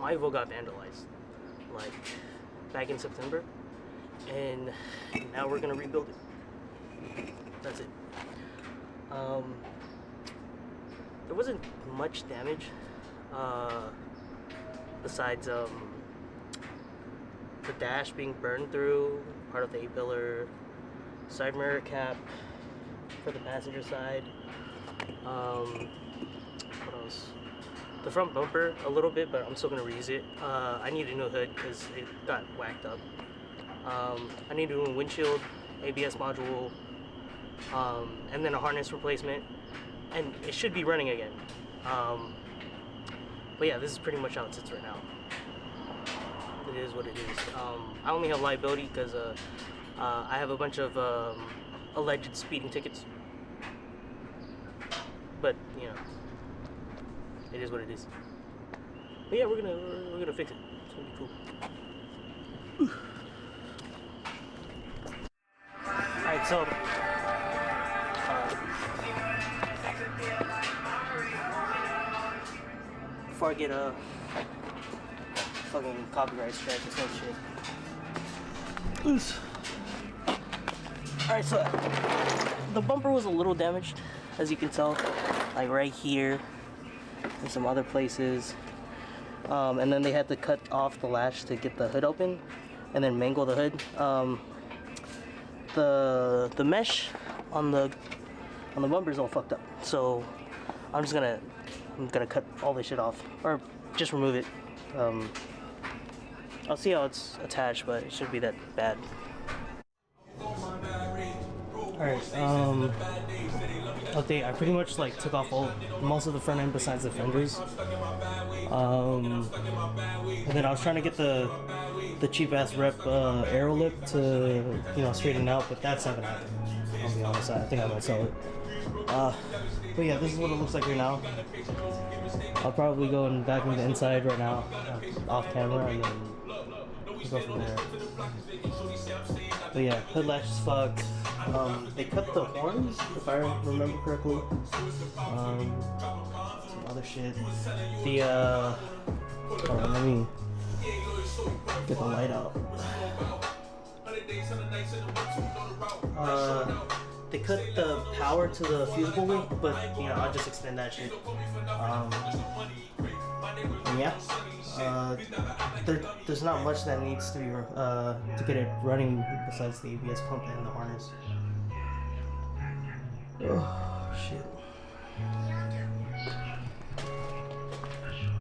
my Evo got vandalized, like, back in September, and now we're gonna rebuild it. That's it. There wasn't much damage, besides the dash being burned through, part of the A-pillar, side mirror cap for the passenger side. What else? The front bumper a little bit, but I'm still gonna reuse it. I need a new hood because it got whacked up. I need a new windshield, ABS module, and then a harness replacement, and it should be running again. But yeah, this is pretty much how it sits right now. It is what it is. I only have liability because I have a bunch of alleged speeding tickets. But you know, it is what it is. But yeah, we're gonna fix it. It's gonna be cool. All right, so before I get a fucking copyright strike or some shit. Alright, so the bumper was a little damaged, as you can tell, like right here and some other places. And then they had to cut off the latch to get the hood open and then mangle the hood. The mesh on the bumper is all fucked up, so I'm gonna cut all this shit off, or just remove it. I'll see how it's attached, but it shouldn't be that bad. Alright, update. I pretty much like took off most of the front end besides the fenders. And then I was trying to get the cheap ass rep aero lip to, you know, straighten out, but that's not gonna happen. I'll be honest, I think I might sell it. But yeah, this is what it looks like right now. I'll probably go and vacuum the inside right now, off camera, and then we'll go from there. But yeah, hood latch is fucked. They cut the horns, if I remember correctly. Some other shit. The hold on, let me get the light out. They cut the power to the fusible link, but you know, I'll just extend that shit. And yeah, there's not much that needs to be to get it running besides the ABS pump and the harness. Oh shit.